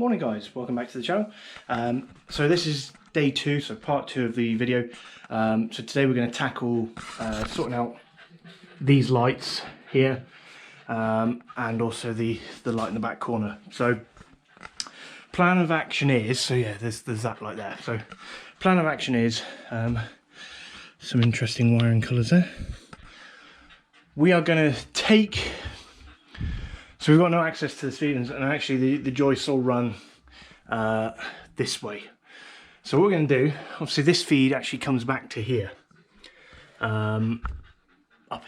Morning guys, welcome back to the channel. So this is day 2, so part 2 of the video. So today we're going to tackle sorting out these lights here and also the light in the back corner. So plan of action is, so yeah, there's that light there. So plan of action is some interesting wiring colours there. We are going to take, so we've got no access to the feeders, and actually the joists all run this way. So what we're going to do, obviously this feed actually comes back to here, up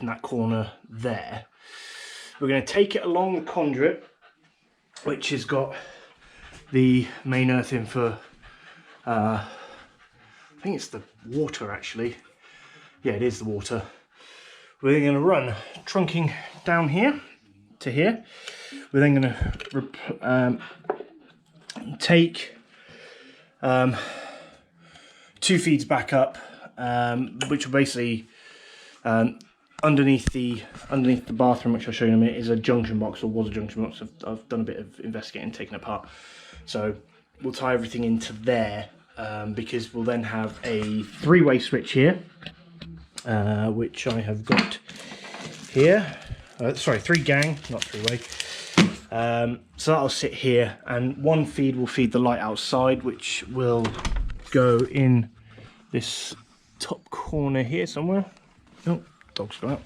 in that corner there. We're going to take it along the conduit, which has got the main earthing for, I think it's the water actually. Yeah, it is the water. We're going to run trunking down here to here. We're then going to take 2 feeds back up, which are basically underneath the bathroom, which I'll show you in a minute, is a junction box, or was a junction box. I've done a bit of investigating, taken it apart. So we'll tie everything into there, because we'll then have a 3-way switch here, which I have got here. Sorry, 3 gang, not 3-way. So that'll sit here, and 1 feed will feed the light outside, which will go in this top corner here somewhere. Oh, dog's gone out.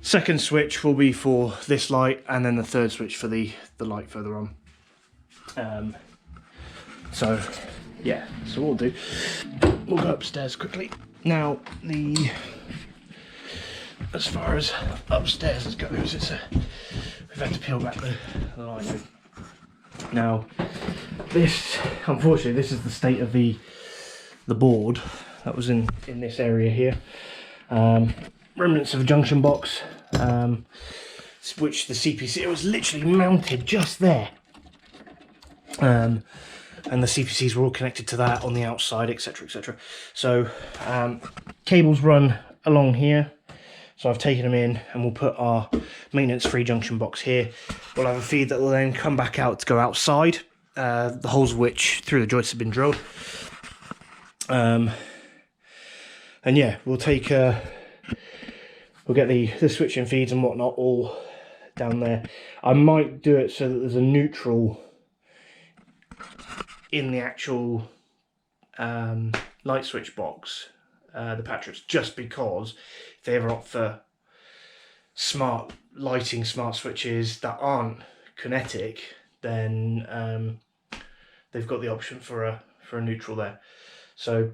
2nd switch will be for this light, and then the 3rd switch for the light further on. So yeah, so what we'll do, we'll go upstairs quickly. Now as far as upstairs goes, we've had to peel back the light. Now this, unfortunately, this is the state of the board that was in this area here. Remnants of a junction box, which the CPC, it was literally mounted just there, and the CPCs were all connected to that on the outside, etc, etc. So cables run along here. So I've taken them in, and we'll put our maintenance-free junction box here. We'll have a feed that will then come back out to go outside, the holes of which through the joists have been drilled. And yeah, we'll take, we'll get the switching feeds and whatnot all down there. I might do it so that there's a neutral in the actual light switch box, the Patriots, just because if they ever opt for smart lighting, smart switches that aren't kinetic, then they've got the option for a neutral there. So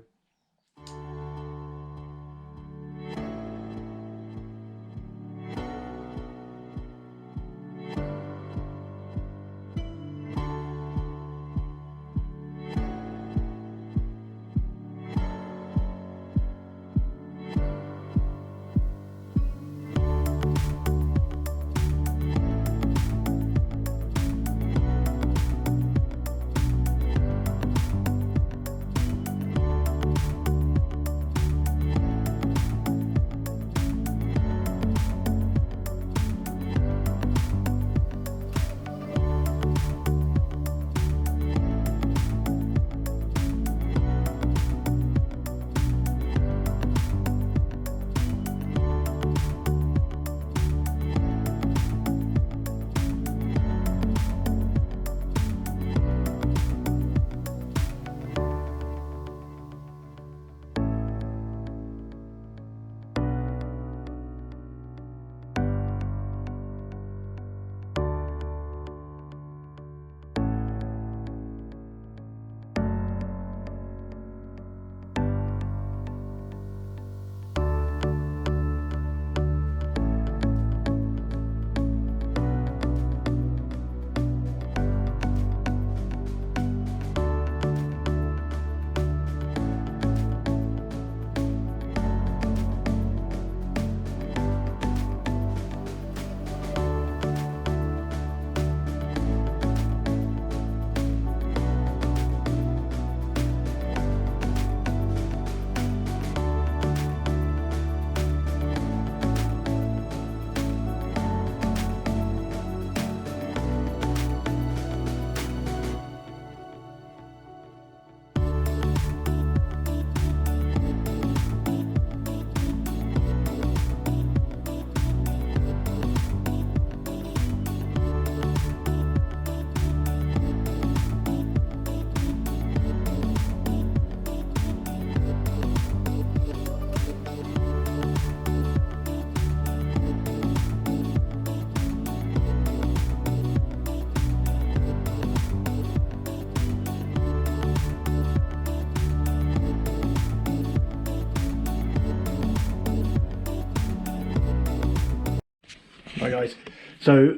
guys, so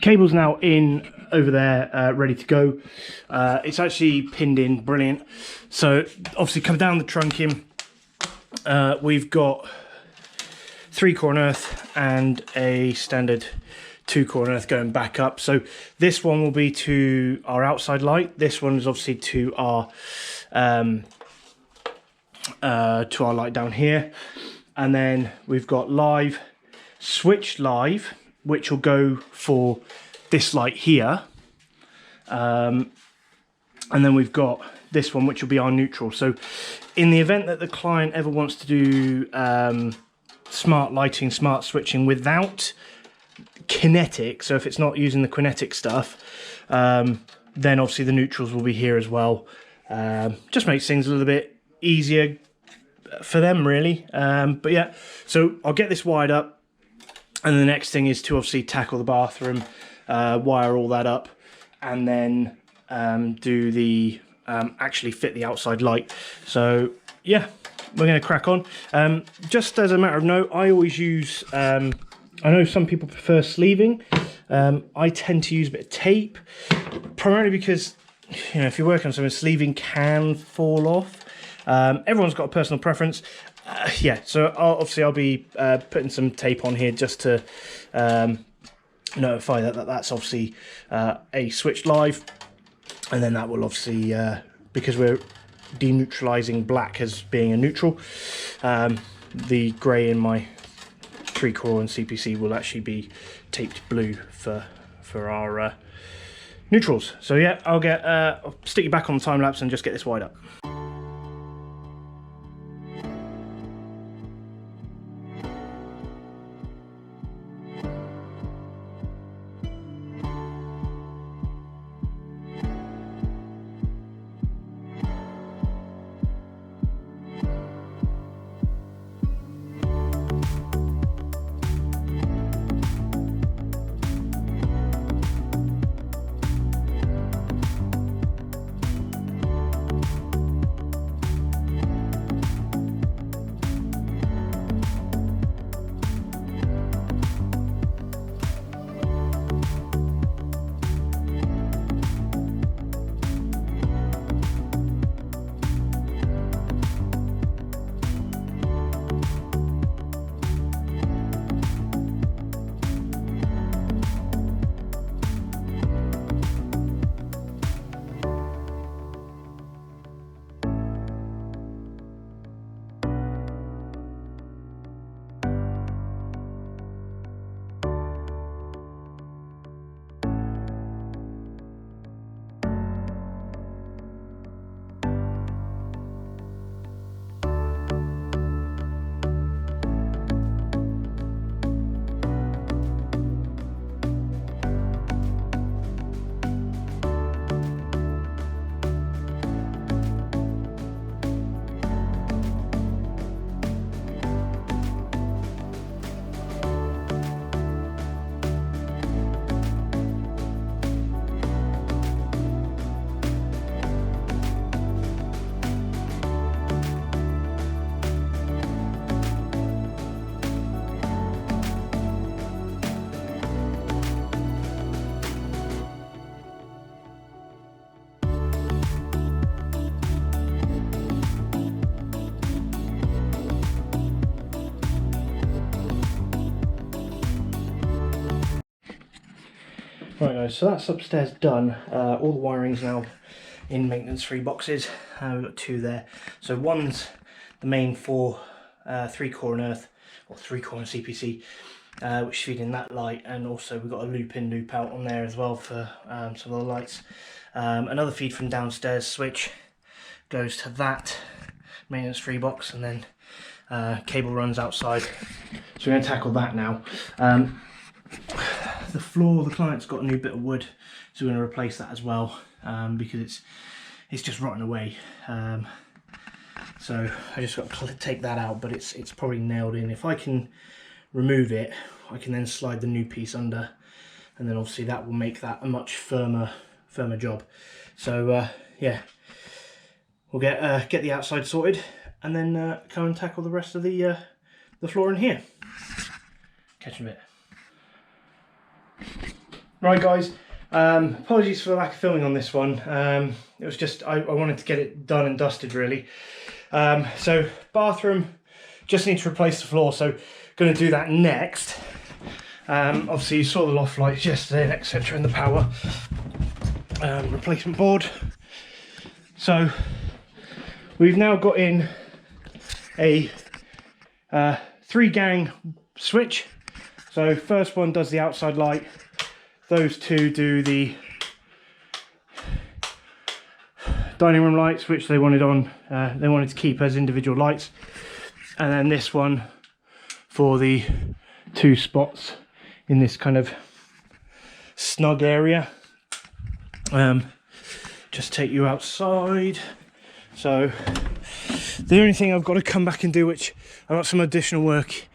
cable's now in over there, ready to go. It's actually pinned in, brilliant. So obviously come down the trunking, we've got 3-core earth and a standard 2-core earth going back up. So this one will be to our outside light, this one is obviously to our light down here, and then we've got live, switch live, which will go for this light here, and then we've got this one which will be our neutral. So in the event that the client ever wants to do smart lighting, smart switching without kinetic, so if it's not using the kinetic stuff, then obviously the neutrals will be here as well. Just makes things a little bit easier for them really. But yeah, so I'll get this wired up, and the next thing is to obviously tackle the bathroom, wire all that up, and then do the actually fit the outside light. So yeah, we're going to crack on. Just as a matter of note, I always use, I know some people prefer sleeving, I tend to use a bit of tape, primarily because, you know, if you're working on something, sleeving can fall off. Everyone's got a personal preference. Yeah, so I'll be putting some tape on here just to notify that's obviously a switch live, and then that will obviously, because we're deneutralizing black as being a neutral, the grey in my 3-core and CPC will actually be taped blue for our neutrals. So yeah, I'll stick you back on the time lapse and just get this wired up. Right guys, so that's upstairs done. All the wiring's now in maintenance free boxes. We've got 2 there. So one's the main for 3-core and earth, or 3-core and CPC, which feed in that light, and also we've got a loop in, loop out on there as well for some of the lights. Another feed from downstairs switch goes to that maintenance free box, and then cable runs outside. So we're going to tackle that now. The floor, the client's got a new bit of wood, so we're going to replace that as well, because it's just rotting away. So I just got to take that out, but it's probably nailed in. If I can remove it, I can then slide the new piece under, and then obviously that will make that a much firmer job. So yeah, we'll get the outside sorted, and then come and tackle the rest of the floor in here. Catch you in a bit. Right guys, apologies for the lack of filming on this one. It was just, I wanted to get it done and dusted really. So bathroom, just need to replace the floor, so going to do that next. Obviously you saw the loft lights yesterday, etc., and the power replacement board. So we've now got in a 3-gang switch. So first one does the outside light, those two do the dining room lights, which they wanted on, they wanted to keep as individual lights, and then this one for the 2 spots in this kind of snug area. Just take you outside. So the only thing I've got to come back and do, which I've got some additional work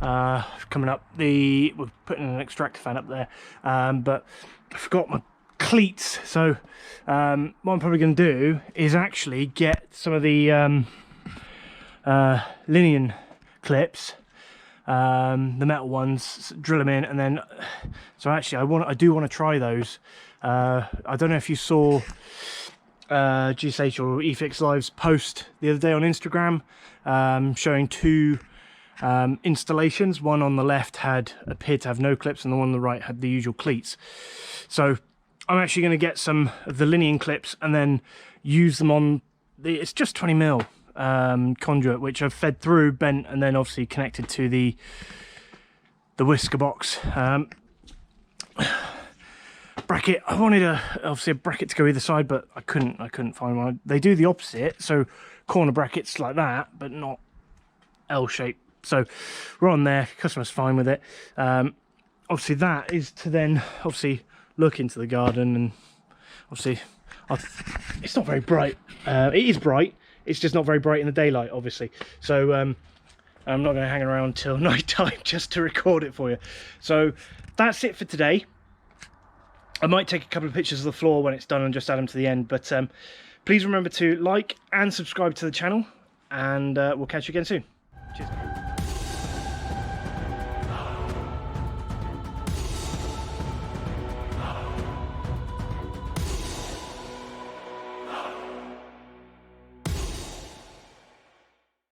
coming up, we're putting an extractor fan up there, but I forgot my cleats. So what I'm probably going to do is actually get some of the linen clips, the metal ones, drill them in, and then so actually I do want to try those. I don't know if you saw GSH or eFix Live's post the other day on Instagram, showing 2 installations. One on the left appeared to have no clips, and the one on the right had the usual cleats. So I'm actually going to get some of the linen clips and then use them on it's just 20mm conduit, which I've fed through, bent, and then obviously connected to the whisker box. Bracket, I wanted obviously a bracket to go either side, but I couldn't find one. They do the opposite, so corner brackets like that, but not L shape. So we're on there, customer's fine with it. Obviously that is to then obviously look into the garden, and obviously it's not very bright. It is bright, it's just not very bright in the daylight, obviously. So I'm not going to hang around till night time just to record it for you. So that's it for today. I might take a couple of pictures of the floor when it's done and just add them to the end, but please remember to like and subscribe to the channel, and we'll catch you again soon. Cheers.